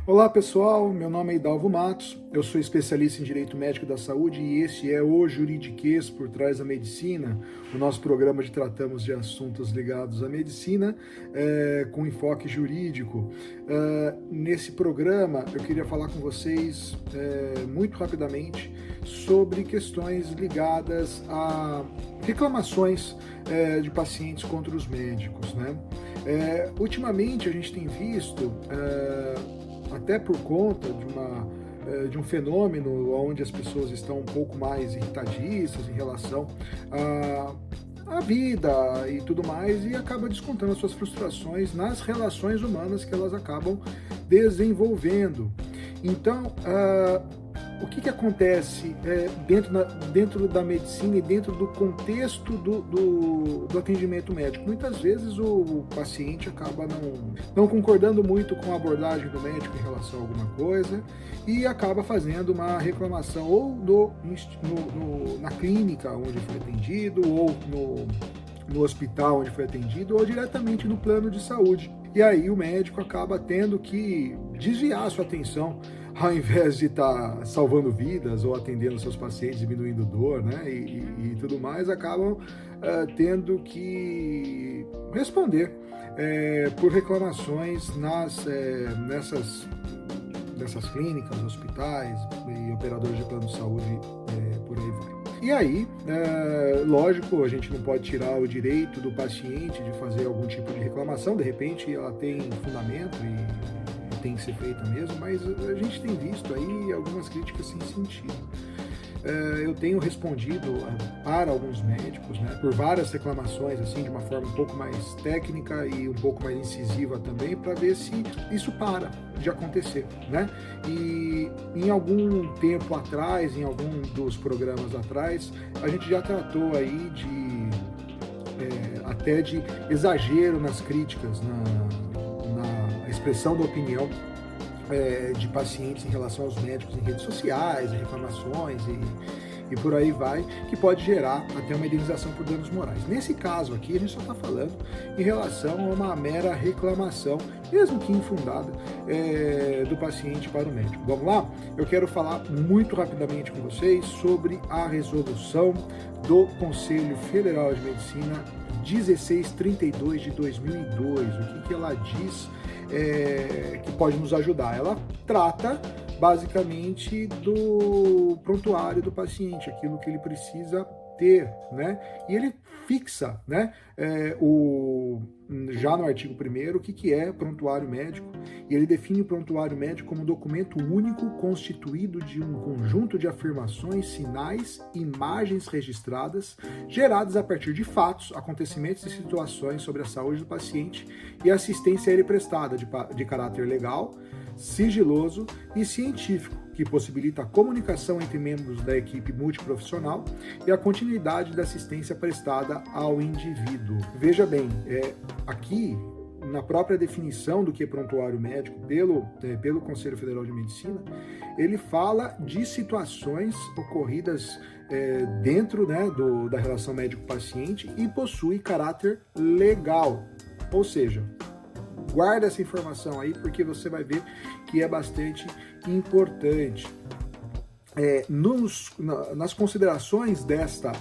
Olá pessoal, meu nome é Hidalgo Matos, eu sou especialista em Direito Médico da Saúde e este é o Juridiquês por Trás da Medicina, o nosso programa onde tratamos de assuntos ligados à medicina com enfoque jurídico. Nesse programa eu queria falar com vocês muito rapidamente sobre questões ligadas a reclamações de pacientes contra os médicos, né? Ultimamente a gente tem visto até por conta de um fenômeno onde as pessoas estão um pouco mais irritadiças em relação à vida e tudo mais, e acaba descontando as suas frustrações nas relações humanas que elas acabam desenvolvendo. Então, o que acontece dentro da medicina e dentro do contexto do atendimento médico? Muitas vezes o paciente acaba não concordando muito com a abordagem do médico em relação a alguma coisa e acaba fazendo uma reclamação ou na clínica onde foi atendido, ou no hospital onde foi atendido, ou diretamente no plano de saúde. E aí o médico acaba tendo que desviar a sua atenção, ao invés de estar salvando vidas ou atendendo seus pacientes, diminuindo dor, né, e tudo mais, acabam tendo que responder por reclamações nessas clínicas, hospitais e operadores de plano de saúde, por aí vai. E aí, lógico, a gente não pode tirar o direito do paciente de fazer algum tipo de reclamação, de repente ela tem fundamento e tem que ser feita mesmo, mas a gente tem visto aí algumas críticas sem sentido. Eu tenho respondido para alguns médicos, né, por várias reclamações, assim, de uma forma um pouco mais técnica e um pouco mais incisiva também, para ver se isso para de acontecer, né? E em algum tempo atrás, em algum dos programas atrás, a gente já tratou aí até de exagero nas críticas, na expressão da opinião de pacientes em relação aos médicos em redes sociais, reclamações e por aí vai, que pode gerar até uma indenização por danos morais. Nesse caso aqui, a gente só está falando em relação a uma mera reclamação, mesmo que infundada, do paciente para o médico. Vamos lá? Eu quero falar muito rapidamente com vocês sobre a resolução do Conselho Federal de Medicina 1632 de 2002. O que ela diz que pode nos ajudar? Ela trata basicamente do prontuário do paciente, aquilo que ele precisa ter, né? E ele fixa, né, já no artigo 1º, o que é prontuário médico, e ele define o prontuário médico como um documento único constituído de um conjunto de afirmações, sinais e imagens registradas, geradas a partir de fatos, acontecimentos e situações sobre a saúde do paciente e a assistência a ele prestada de caráter legal, sigiloso e científico, que possibilita a comunicação entre membros da equipe multiprofissional e a continuidade da assistência prestada ao indivíduo. Veja bem, aqui, na própria definição do que é prontuário médico pelo Conselho Federal de Medicina, ele fala de situações ocorridas dentro, né, da relação médico-paciente e possui caráter legal, ou seja, guarda essa informação aí, porque você vai ver que é bastante importante. Nas considerações dessa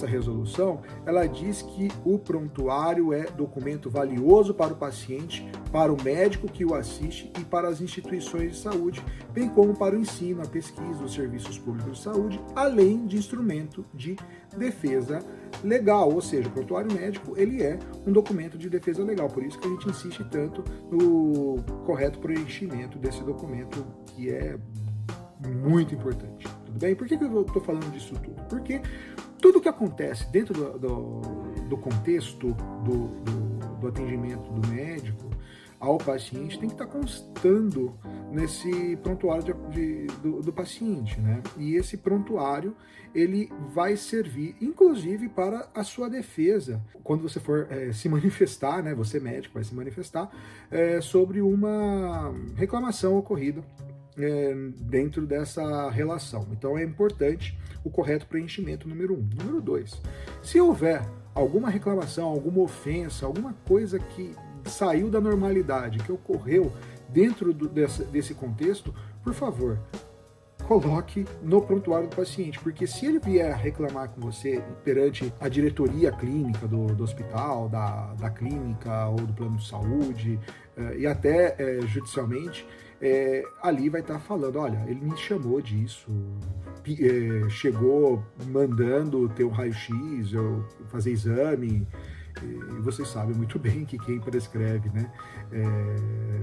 resolução, ela diz que o prontuário é documento valioso para o paciente, para o médico que o assiste e para as instituições de saúde, bem como para o ensino, a pesquisa, os serviços públicos de saúde, além de instrumento de defesa legal, ou seja, o prontuário médico ele é um documento de defesa legal, por isso que a gente insiste tanto no correto preenchimento desse documento, que é muito importante, tudo bem? Por que eu estou falando disso tudo? Porque tudo que acontece dentro do contexto do atendimento do médico ao paciente tem que estar constando nesse prontuário do paciente, né? E esse prontuário ele vai servir, inclusive, para a sua defesa quando você for se manifestar, né? Você médico vai se manifestar sobre uma reclamação ocorrida dentro dessa relação. Então é importante o correto preenchimento, número 1. Número 2, se houver alguma reclamação, alguma ofensa, alguma coisa que saiu da normalidade, que ocorreu dentro desse contexto, por favor, coloque no prontuário do paciente, porque se ele vier reclamar com você perante a diretoria clínica do hospital, da clínica ou do plano de saúde, e até judicialmente, ali vai estar falando, olha, ele me chamou disso, chegou mandando ter um raio-x, eu fazer exame, e vocês sabem muito bem que quem prescreve, né,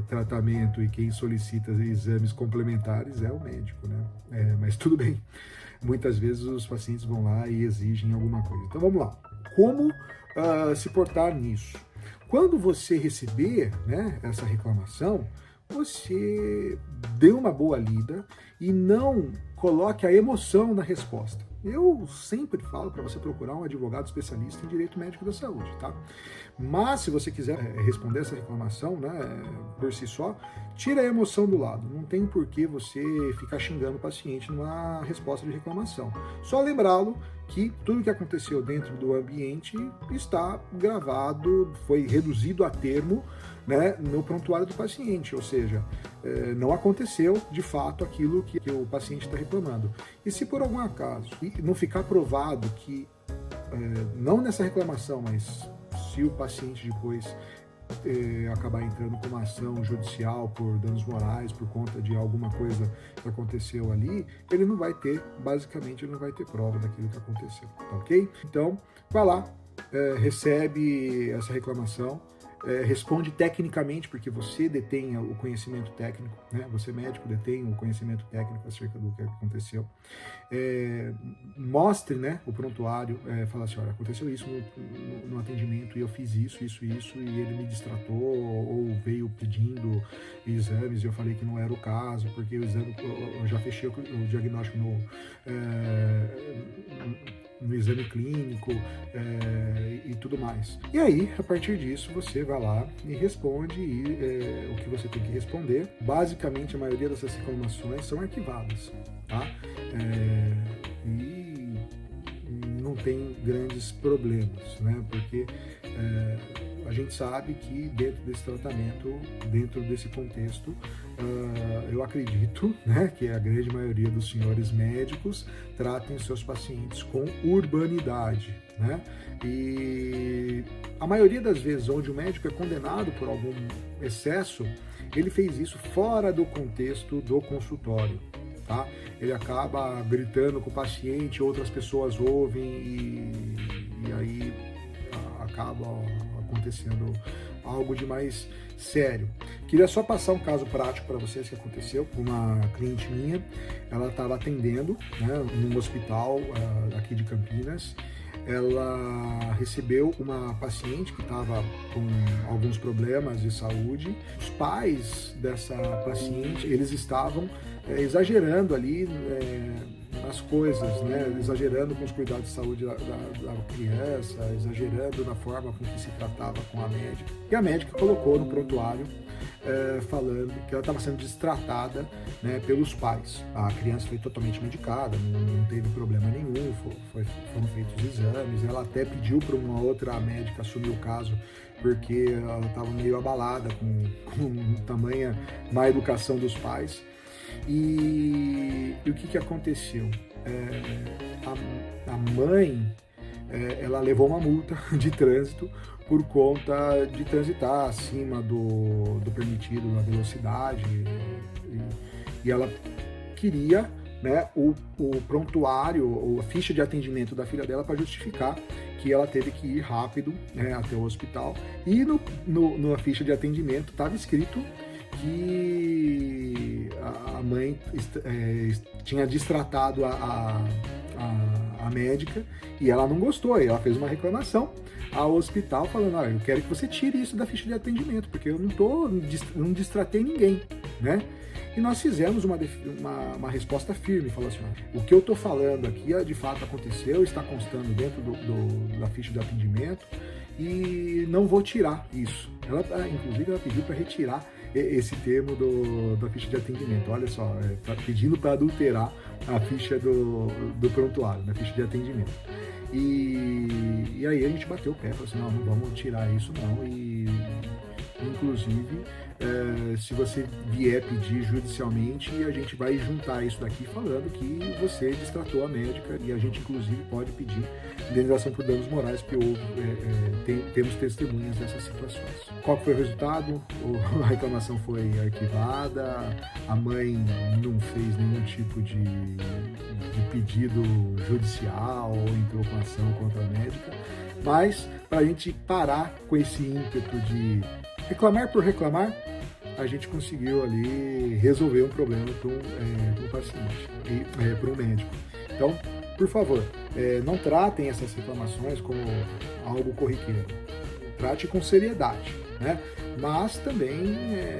tratamento e quem solicita exames complementares é o médico, né? Mas tudo bem, muitas vezes os pacientes vão lá e exigem alguma coisa. Então vamos lá, como se portar nisso? Quando você receber, né, essa reclamação, você dê uma boa lida e não coloque a emoção na resposta. Eu sempre falo para você procurar um advogado especialista em direito médico da saúde, tá? Mas se você quiser responder essa reclamação, né, por si só, tira a emoção do lado. Não tem por que você ficar xingando o paciente numa resposta de reclamação. Só lembrá-lo que tudo que aconteceu dentro do ambiente está gravado, foi reduzido a termo, né, no prontuário do paciente, ou seja, não aconteceu de fato aquilo que o paciente está reclamando. E se por algum acaso não ficar provado que, não nessa reclamação, mas se o paciente depois acabar entrando com uma ação judicial por danos morais, por conta de alguma coisa que aconteceu ali, ele não vai ter, basicamente, ele não vai ter prova daquilo que aconteceu, tá ok? Então, vai lá, recebe essa reclamação, responde tecnicamente, porque você detém o conhecimento técnico, né? Você médico detém o conhecimento técnico acerca do que aconteceu. Mostre, né, o prontuário, fala assim, olha, aconteceu isso no atendimento e eu fiz isso, e ele me distratou ou veio pedindo exames e eu falei que não era o caso, porque o exame, eu já fechei o diagnóstico no exame clínico e tudo mais. E aí, a partir disso, você vai lá e responde o que você tem que responder. Basicamente, a maioria dessas reclamações são arquivadas, tá? E não tem grandes problemas, né? Porque a gente sabe que dentro desse tratamento, dentro desse contexto, eu acredito, né, que a grande maioria dos senhores médicos tratem seus pacientes com urbanidade, né? E a maioria das vezes onde o médico é condenado por algum excesso, ele fez isso fora do contexto do consultório, tá? Ele acaba gritando com o paciente, outras pessoas ouvem e aí acaba acontecendo algo de mais sério. Queria só passar um caso prático para vocês que aconteceu com uma cliente minha. Ela estava atendendo, né, num hospital aqui de Campinas. Ela recebeu uma paciente que estava com alguns problemas de saúde. Os pais dessa paciente, eles estavam exagerando ali nas coisas, né? Exagerando com os cuidados de saúde da criança, exagerando na forma com que se tratava com a médica. E a médica colocou no prontuário falando que ela estava sendo destratada, né, pelos pais. A criança foi totalmente medicada, não teve problema nenhum, foram feitos exames. Ela até pediu para uma outra médica assumir o caso, porque ela estava meio abalada com tamanha má educação dos pais. E o que aconteceu? A mãe, ela levou uma multa de trânsito por conta de transitar acima do permitido na velocidade, e ela queria, né, o prontuário ou a ficha de atendimento da filha dela para justificar que ela teve que ir rápido, né, até o hospital. E na ficha de atendimento estava escrito que a mãe tinha distratado a médica e ela não gostou, e ela fez uma reclamação ao hospital falando, eu quero que você tire isso da ficha de atendimento, porque eu não distratei ninguém, né? E nós fizemos uma resposta firme, falou assim, o que eu estou falando aqui de fato aconteceu, está constando dentro da ficha de atendimento e não vou tirar isso. Inclusive, ela pediu para retirar esse termo da ficha de atendimento. Olha só, tá pedindo para adulterar a ficha do prontuário, na ficha de atendimento. E aí a gente bateu o pé, falou assim, não vamos tirar isso não, e inclusive, se você vier pedir judicialmente, a gente vai juntar isso daqui falando que você destratou a médica e a gente, inclusive, pode pedir indenização por danos morais, porque temos testemunhas dessas situações. Qual foi o resultado? A reclamação foi arquivada, a mãe não fez nenhum tipo de pedido judicial ou entrou com ação contra a médica, mas para a gente parar com esse ímpeto de reclamar por reclamar, a gente conseguiu ali resolver um problema para um paciente, para um médico. Então, por favor, não tratem essas reclamações como algo corriqueiro. Trate com seriedade, né? Mas também,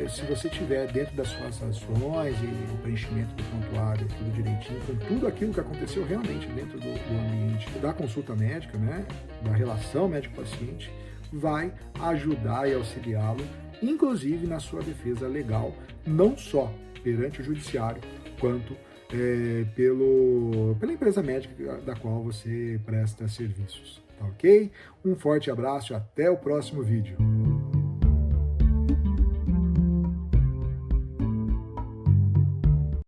se você tiver dentro das suas ações e o preenchimento do prontuário, tudo direitinho, com tudo aquilo que aconteceu realmente dentro do ambiente da consulta médica, né, da relação médico-paciente, vai ajudar e auxiliá-lo, inclusive na sua defesa legal, não só perante o judiciário, quanto pela empresa médica da qual você presta serviços. Tá ok? Um forte abraço e até o próximo vídeo.